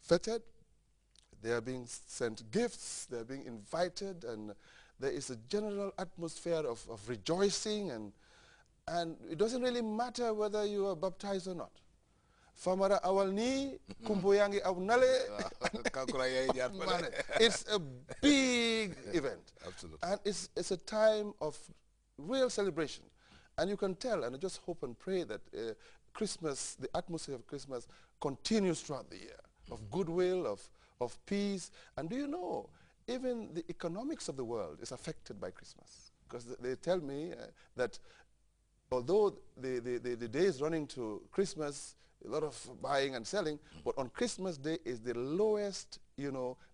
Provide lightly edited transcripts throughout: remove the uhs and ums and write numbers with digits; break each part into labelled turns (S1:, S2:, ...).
S1: feted, they are being sent gifts, they are being invited, and there is a general atmosphere of rejoicing, and it doesn't really matter whether you are baptized or not. Famara awal ni, kumpo yangi awnale. It's a big event.
S2: Absolutely.
S1: And it's a time of real celebration. And you can tell, and I just hope and pray that Christmas, the atmosphere of Christmas, continues throughout the year, of goodwill, of peace. And do you know, even the economics of the world is affected by Christmas. Because they tell me that although the days running to Christmas, a lot of buying and selling, but on Christmas Day is the lowest,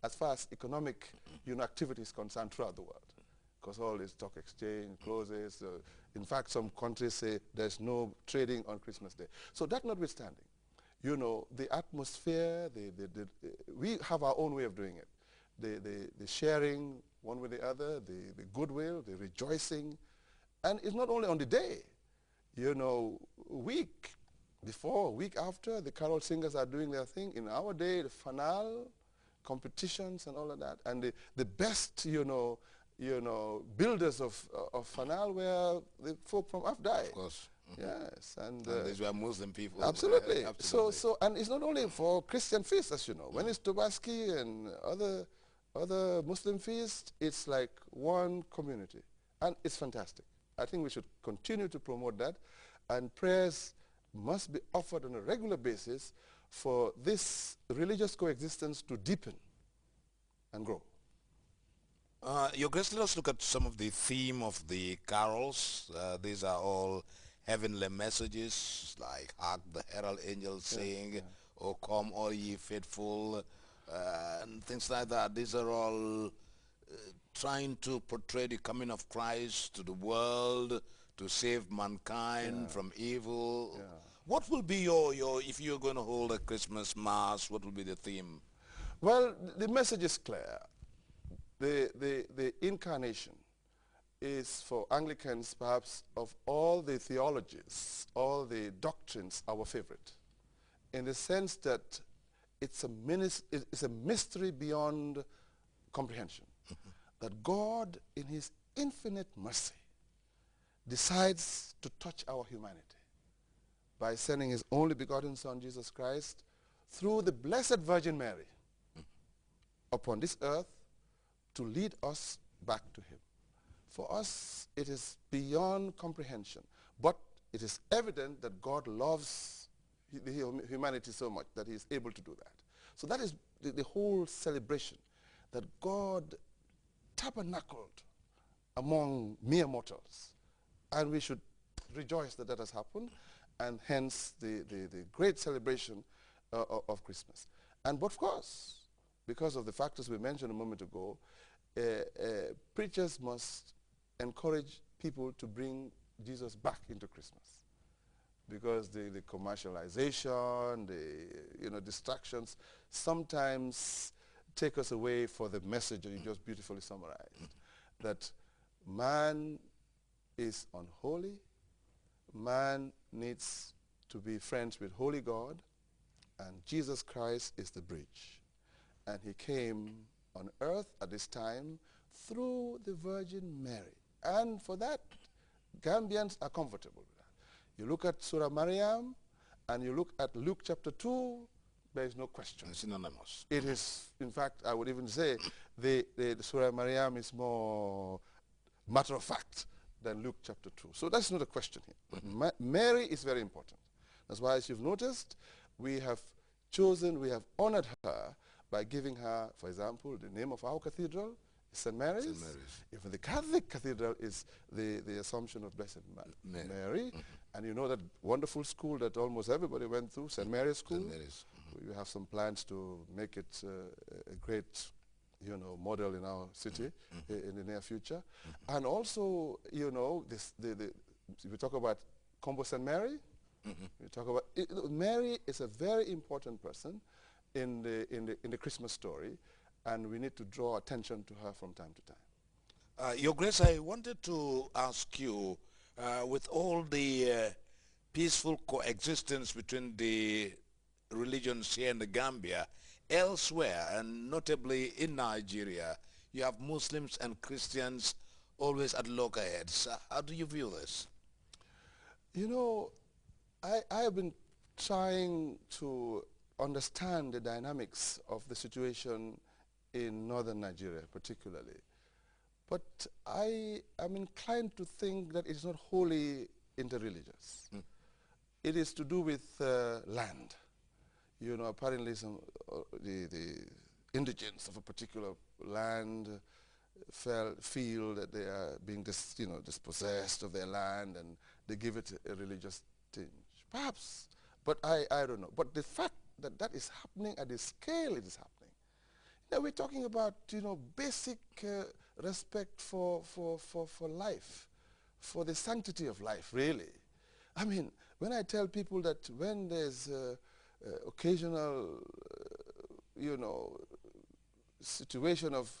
S1: as far as economic, activity is concerned throughout the world. Because all this stock exchange closes. In fact, some countries say there's no trading on Christmas Day. So that notwithstanding, the atmosphere, we have our own way of doing it. The sharing one with the other, the goodwill, the rejoicing. And it's not only on the day. Week before, week after, the carol singers are doing their thing. In our day, the fanal competitions and all of that. And the best, builders of fanal were the folk from Afdai.
S2: Of course.
S1: Yes, and
S2: these were Muslim people.
S1: Absolutely. So, and it's not only for Christian feasts, as you know. When it's Tobaski and other Muslim feasts, it's like one community, and it's fantastic. I think we should continue to promote that, and prayers must be offered on a regular basis for this religious coexistence to deepen and grow.
S2: Your Grace, let us look at some of the theme of the carols. These are all heavenly messages, like hark the herald angels sing, "O come all ye faithful," and things like that. These are all trying to portray the coming of Christ to the world, to save mankind from evil. What will be your, if you're going to hold a Christmas Mass, what will be the theme?
S1: Well, the message is clear. The incarnation is, for Anglicans, perhaps, of all the theologies, all the doctrines, our favorite, in the sense that it's a mystery beyond comprehension. That God, in his infinite mercy, decides to touch our humanity by sending his only begotten Son, Jesus Christ, through the Blessed Virgin Mary upon this earth to lead us back to him. For us, it is beyond comprehension, but it is evident that God loves the humanity so much that he is able to do that. So that is the whole celebration, that God tabernacled among mere mortals. And we should rejoice that that has happened, and hence the great celebration of Christmas. And but of course, because of the factors we mentioned a moment ago, preachers must encourage people to bring Jesus back into Christmas. Because the commercialization, the distractions sometimes take us away for the message that you just beautifully summarized. That man is unholy, man needs to be friends with holy God, and Jesus Christ is the bridge. And he came on earth at this time through the Virgin Mary. And for that, Gambians are comfortable with that. You look at Surah Maryam, and you look at Luke chapter 2, there is no question.
S2: It's synonymous.
S1: It is, in fact, I would even say the Surah Maryam is more matter of fact than Luke chapter 2. So that's not a question here. But Mary is very important. That's why, as you've noticed, we have honored her by giving her, for example, the name of our cathedral, St. Mary's.
S2: St. Mary's.
S1: Even the Catholic cathedral is the Assumption of Blessed Mary. And you know that wonderful school that almost everybody went through, St. Mary's School.
S2: St. Mary's.
S1: We have some plans to make it a great, model in our city in the near future. And also, we talk about Combo St. Mary. We talk about Mary is a very important person in the Christmas story, and we need to draw attention to her from time to time.
S2: Your Grace, I wanted to ask you, with all the peaceful coexistence between the religions here in the Gambia, elsewhere, and notably in Nigeria, you have Muslims and Christians always at loggerheads. How do you view this?
S1: You know, I have been trying to understand the dynamics of the situation in northern Nigeria particularly. But I am inclined to think that it's not wholly interreligious. It is to do with land. You know, apparently the indigents of a particular land feel that they are being dispossessed of their land, and they give it a religious tinge. Perhaps, but I don't know. But the fact that that is happening at the scale it is happening. Now we're talking about basic respect for life, for the sanctity of life, really. I mean, when I tell people that when there's occasional, situation of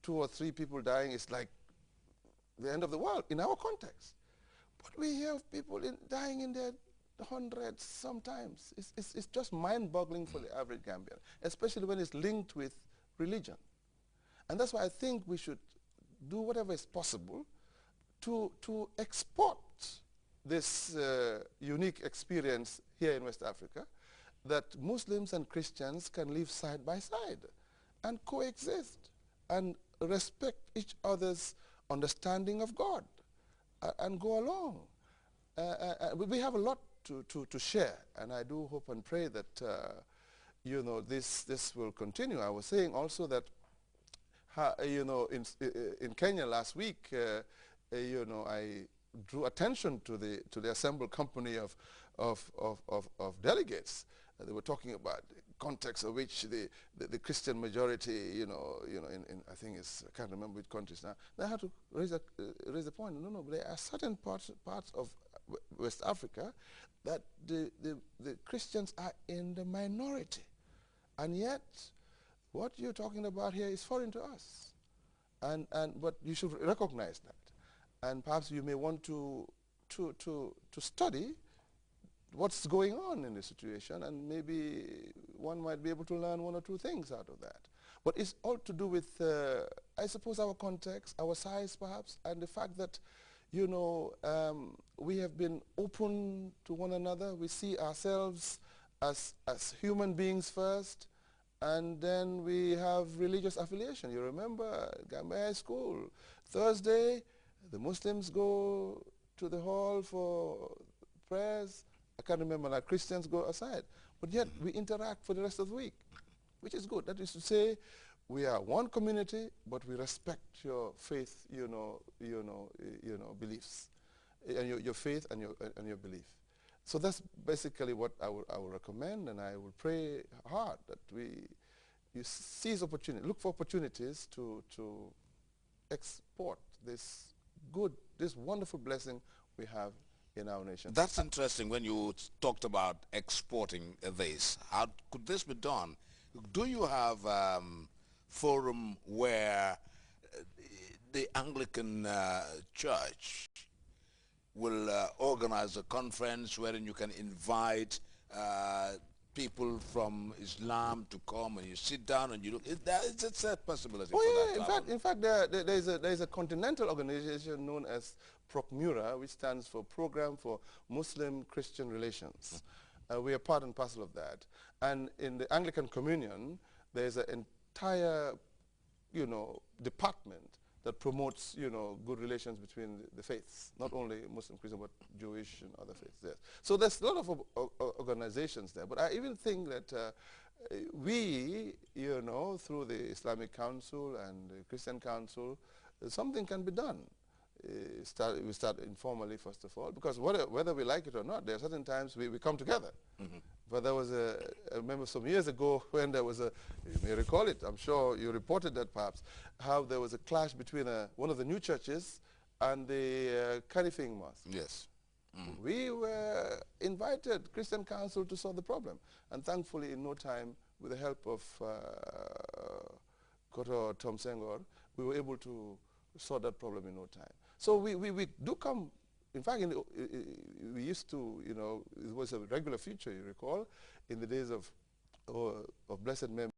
S1: 2 or 3 people dying, it's like the end of the world in our context. But we hear of people dying in their hundreds sometimes. It's just mind-boggling for the average Gambian, especially when it's linked with religion. And that's why I think we should do whatever is possible to export this unique experience here in West Africa, that Muslims and Christians can live side by side and coexist and respect each other's understanding of God and go along. We have a lot to share, and I do hope and pray that this will continue. I was saying also that in Kenya last week, I drew attention to the assembled company of delegates. They were talking about the context of which the Christian majority, in I think I can't remember which countries now. They had to raise the point. No, there are certain parts of West Africa that the Christians are in the minority, and yet what you're talking about here is foreign to us, but you should recognize that, and perhaps you may want to study what's going on in the situation, and maybe one might be able to learn 1 or 2 things out of that. But it's all to do with, I suppose, our context, our size perhaps, and the fact that, we have been open to one another. We see ourselves as human beings first, and then we have religious affiliation. You remember Gambia High School, Thursday, the Muslims go to the hall for prayers. I can't remember, like Christians go aside. But yet we interact for the rest of the week, which is good. That is to say, we are one community, but we respect your faith, beliefs, and your faith and your belief. So that's basically what I will recommend, and I will pray hard that you seize opportunity, look for opportunities to export this wonderful blessing we have in our nation.
S2: That's interesting when you talked about exporting this. How could this be done? Do you have forum where the Anglican Church will organize a conference wherein you can invite people from Islam to come, and you sit down and you look? It's a possibility.
S1: Oh yeah, in fact, there is a continental organization known as PROCMURA, which stands for Program for Muslim-Christian Relations. We are part and parcel of that. And in the Anglican Communion, there is an entire, department that promotes, good relations between the faiths, not only Muslim, Christian, but Jewish and other faiths there. So there's a lot of organizations there. But I even think that we, through the Islamic Council and the Christian Council, something can be done. We start informally, first of all, because whether we like it or not, there are certain times we come together. But there was I remember some years ago when there was you may recall it, I'm sure you reported that perhaps, how there was a clash between one of the new churches and the Kanifing Mosque.
S2: Yes.
S1: We were invited, Christian Council, to solve the problem. And thankfully, in no time, with the help of Koto Tom Senghor, we were able to sort that problem in no time. So we do come. In fact, we used to, it was a regular feature, you recall, in the days of blessed memory.